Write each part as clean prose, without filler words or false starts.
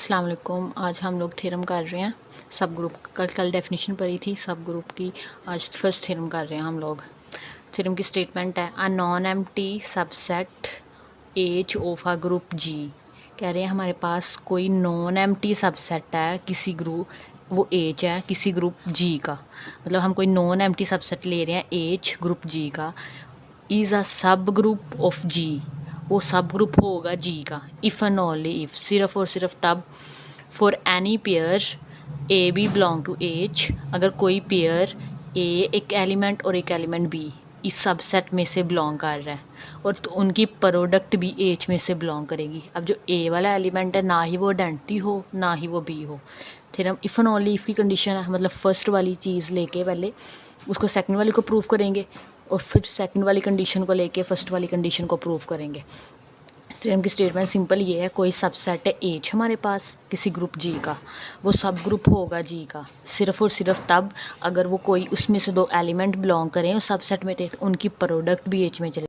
अस्सलाम वालेकुम। आज हम लोग थ्योरम कर रहे हैं सब ग्रुप। कल डेफिनेशन पढ़ी थी सब ग्रुप की, आज फर्स्ट थ्योरम कर रहे हैं हम लोग। थ्योरम की स्टेटमेंट है a non empty subset H of a group G. कह रहे हैं हमारे पास कोई नॉन एम्प्टी सबसेट है किसी ग्रुप, वो एच है किसी ग्रुप जी का। मतलब हम कोई नॉन एम्प्टी सबसेट ले रहे हैं एच ग्रुप जी का, इज़ अ सब ग्रुप ऑफ जी। वो सब ग्रुप होगा जी का इफ़ एंड ओनली इफ़, सिर्फ और सिर्फ तब, for any pair a b belong to H, अगर कोई पेयर ए एक एलिमेंट और एक एलिमेंट बी इस सबसेट में से बिलोंग कर रहा है, और तो उनकी प्रोडक्ट भी एच में से बिलोंग करेगी। अब जो ए वाला एलिमेंट है ना ही वो आइडेंटिटी हो ना ही वो बी हो। फिर हम इफ़ एंड ओनली इफ़ की कंडीशन है, मतलब फर्स्ट वाली चीज़ लेके पहले उसको सेकंड वाली को प्रूव करेंगे और फिर सेकंड वाली कंडीशन को लेके फर्स्ट वाली कंडीशन को प्रूव करेंगे। थ्योरम की स्टेटमेंट सिंपल ये है, कोई सबसेट है एच हमारे पास किसी ग्रुप जी का, वो सब ग्रुप होगा जी का सिर्फ और सिर्फ तब अगर वो कोई उसमें से दो एलिमेंट बिलोंग करें उस सबसेट में, तो उनकी प्रोडक्ट भी एच में चले।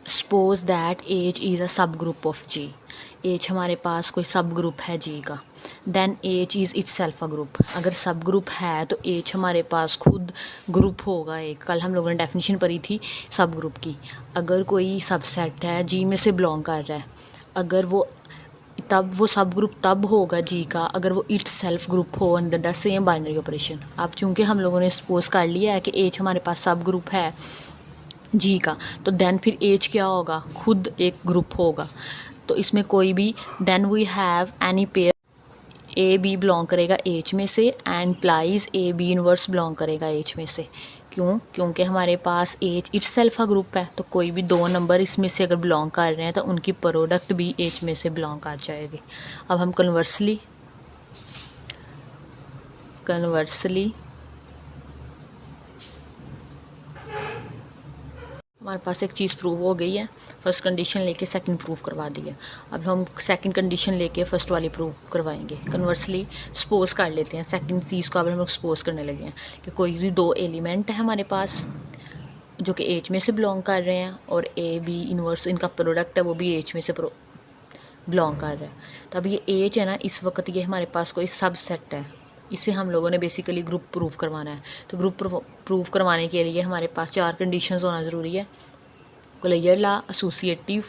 सपोज दैट एच इज़ अ सब ग्रुप ऑफ जी। एच हमारे पास कोई सब ग्रुप है जी का, then H is itself a group. अगर सब ग्रुप है तो एच हमारे पास खुद ग्रुप होगा एक। कल हम लोगों ने डेफिनेशन पढ़ी थी सब ग्रुप की। अगर कोई सबसेट है जी में से बिलोंग कर रहा है, अगर वो तब वो सब ग्रुप तब होगा जी का अगर वो इट सेल्फ ग्रुप हो under the same binary operation. अब चूँकि हम लोगों ने सपोज कर लिया है कि एच हमारे पास सब ग्रुप है जी का, तो देन फिर एच क्या होगा, खुद एक ग्रुप होगा। तो इसमें कोई भी then we have any pair a b belong करेगा एच में से and implies a b inverse belong करेगा एच में से। क्यों? क्योंकि हमारे पास एच इट सेल्फ का ग्रुप है, तो कोई भी दो नंबर इसमें से अगर बिलोंग कर रहे हैं तो उनकी प्रोडक्ट भी एच में से बिलोंग कर जाएगी। अब हम कन्वर्सली हमारे पास एक चीज़ प्रूव हो गई है, फर्स्ट कंडीशन लेके सेकंड प्रूव करवा दी है। अब हम सेकंड कंडीशन लेके फर्स्ट वाली प्रूव करवाएंगे। कन्वर्सली सपोज कर लेते हैं सेकंड चीज़ को। अब हम लोग सपोज करने लगे हैं कि कोई भी दो एलिमेंट है हमारे पास जो कि एच में से बिलोंग कर रहे हैं और ए बी इनवर्स इनका प्रोडक्ट है वो भी एच में से बिलोंग कर रहा है। तो अब ये एच है ना, इस वक्त ये हमारे पास कोई सबसेट है, इसे हम लोगों ने बेसिकली ग्रुप प्रूव करवाना है। तो ग्रुप प्रूव करवाने के लिए हमारे पास चार कंडीशंस होना ज़रूरी है। Closure law, associative,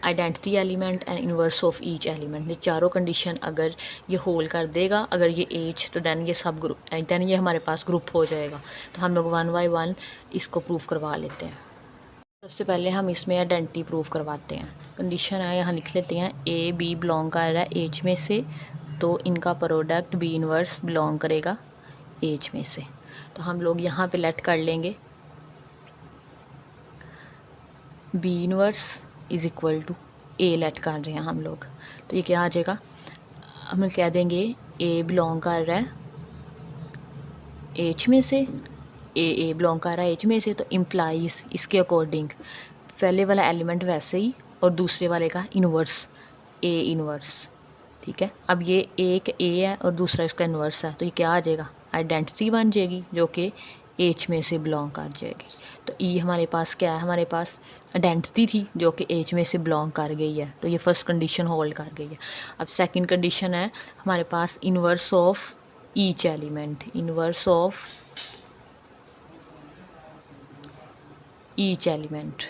identity element and inverse of each element. ये चारों कंडीशन अगर ये होल्ड कर देगा, अगर ये एच, तो दैन ये सब ग्रुप, दैन ये हमारे पास ग्रुप हो जाएगा। तो हम लोग वन बाई वन इसको प्रूव करवा लेते हैं। सबसे पहले हम इसमें आइडेंटिटी प्रूव करवाते हैं। कंडीशन है, यहाँ लिख लेते हैं ए बी बिलोंग कर रहा है एच में से, तो इनका प्रोडक्ट बी इनवर्स बिलोंग करेगा एच में से। तो हम लोग यहाँ पे लेट कर लेंगे b inverse is equal to a let कर रहे हैं हम लोग, तो ये क्या आ जाएगा, हम कह देंगे ए बिलोंग कर रहा है एच में से, ए बिलोंग कर रहा है एच में से, तो इम्प्लाइज इसके अकॉर्डिंग पहले वाला एलिमेंट वैसे ही और दूसरे वाले का इन्वर्स ए इन्वर्स। ठीक है, अब ये एक ए है और दूसरा इसका इन्वर्स है, तो ये क्या आ जाएगा, आइडेंटिटी बन जाएगी जो कि एच में से बिलोंग कर जाएगी। तो ई हमारे पास क्या है, हमारे पास आइडेंटिटी थी जो कि एच में से बिलोंग कर गई है, तो ये फर्स्ट कंडीशन होल्ड कर गई है। अब सेकंड कंडीशन है हमारे पास inverse of each element, inverse of each element.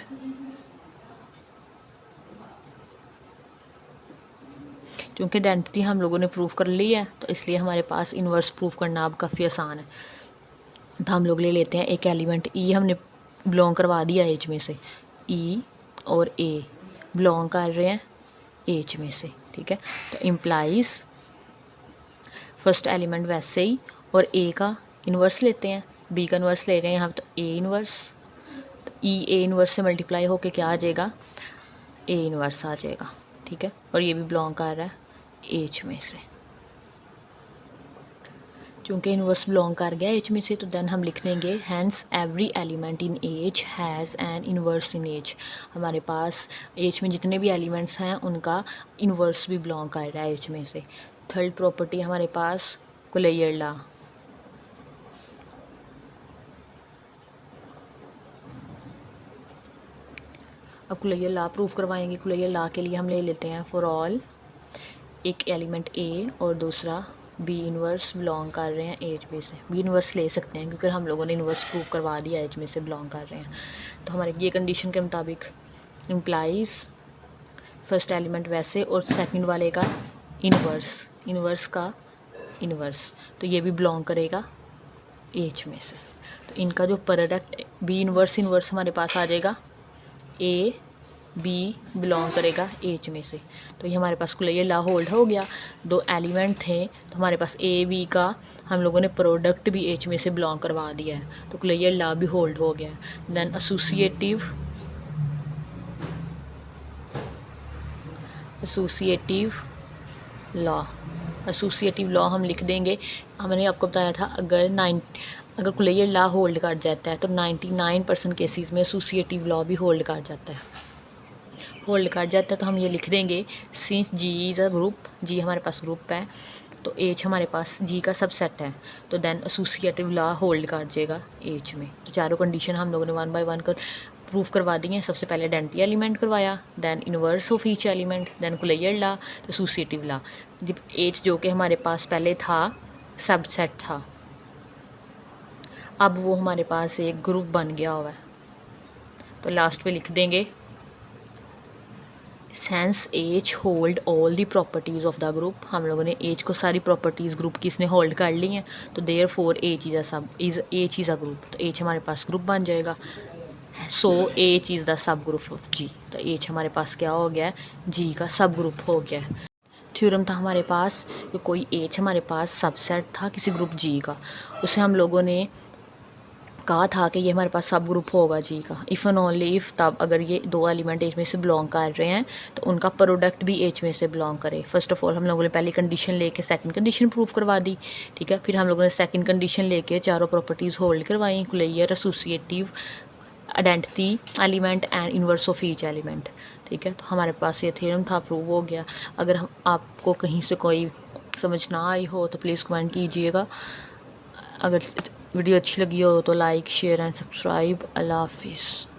क्योंकि आइडेंटिटी हम लोगों ने प्रूव कर ली है तो इसलिए हमारे पास इन्वर्स प्रूव करना अब काफ़ी आसान है। तो हम लोग ले लेते हैं एक एलिमेंट ई, हमने बिलोंग करवा दिया एच में से, ई और ए बिलोंग कर रहे हैं एच में से। ठीक है, तो इम्प्लाइज फर्स्ट एलिमेंट वैसे ही और ए का इन्वर्स लेते हैं, बी का इन्वर्स ले रहे हैं यहाँ, तो ए इन्वर्स, तो ई ए इन्वर्स से मल्टीप्लाई होके क्या आ जाएगा, ए इन्वर्स आ जाएगा। ठीक है, और ये भी बिलोंग कर रहा है एच में से। चूँकि इन्वर्स बिलोंग कर गया एच में से, तो देन हम लिख देंगे hence every element in H has an inverse in H. हमारे पास एच में जितने भी एलिमेंट्स हैं उनका इन्वर्स भी बिलोंग कर रहा है एच में से। थर्ड प्रॉपर्टी हमारे पास कोलेयर लॉ, अब कोलेयर लॉ प्रूफ करवाएंगे। कोलेयर लॉ के लिए हम ले लेते हैं फॉर ऑल एक एलिमेंट ए और दूसरा बी इन्वर्स बिलोंग कर रहे हैं एच में से। बी इन्वर्स ले सकते हैं क्योंकि हम लोगों ने इन्वर्स प्रूव करवा दिया एच में से बिलोंग कर रहे हैं। तो हमारे ये कंडीशन के मुताबिक इम्प्लाइज फर्स्ट एलिमेंट वैसे और सेकंड वाले का इन्वर्स का इन्वर्स, तो ये भी बिलोंग करेगा एच में से। तो इनका जो प्रोडक्ट बी इन्वर्स हमारे पास आ जाएगा, ए बी बिलोंग करेगा एच में से। तो ये हमारे पास कुल ये ला होल्ड हो गया। दो एलिमेंट थे तो हमारे पास ए बी का हम लोगों ने प्रोडक्ट भी एच में से बिलोंग करवा दिया है, तो कुल ये ला भी होल्ड हो गया। देन एसोसिएटिव लॉ हम लिख देंगे। हमने आपको बताया था अगर कुल लॉ होल्ड कर जाता है तो 99% केसेस में एसोसिएटिव लॉ भी होल्ड कर जाता है। तो हम ये लिख देंगे, since G is a group, G हमारे पास ग्रुप है तो एच हमारे पास जी का सबसेट है, तो देन एसोसिएटिव लॉ होल्ड कर जाएगा एच में। तो चारों कंडीशन हम लोगों ने 1 बाय 1 कर प्रूफ करवा दी हैं। सबसे पहले आइडेंटिटी एलिमेंट करवाया, then inverse of each element, then closure law, associative law. जब एच जो कि हमारे पास पहले था सबसेट था, अब वो हमारे पास एक ग्रुप बन गया हुआ है। तो लास्ट पे लिख देंगे, sense H hold all the properties of the group. हम लोगों ने एच को सारी प्रॉपर्टीज़ ग्रुप की इसने होल्ड कर ली हैं, तो therefore H is a group, तो एच हमारे पास ग्रुप बन जाएगा। So H is the subgroup of G, तो एच हमारे पास क्या हो गया है, जी का सब ग्रुप हो गया है। थ्योरम था हमारे पास कि कोई एच हमारे पास सबसेट था किसी ग्रुप जी का, उसे हम लोगों ने कहा था कि ये हमारे पास सब ग्रुप होगा जी का, इफ़ एंड ओनली इफ़, तब अगर ये दो एलिमेंट एच में से बिलोंग कर रहे हैं तो उनका प्रोडक्ट भी एच में से बिलोंग करे। फर्स्ट ऑफ ऑल हम लोगों ने पहली कंडीशन लेके सेकंड कंडीशन प्रूव करवा दी, ठीक है। फिर हम लोगों ने सेकंड कंडीशन लेके चारों प्रॉपर्टीज़ होल्ड करवाई, closure, associative, identity element and inverse of each element, ठीक है। तो हमारे पास ये थ्योरम था, प्रूव हो गया। अगर हम आपको कहीं से कोई समझ ना आई हो तो प्लीज़ कमेंट कीजिएगा। अगर वीडियो अच्छी लगी हो तो लाइक शेयर एंड सब्सक्राइब। अल्लाह हाफिज़।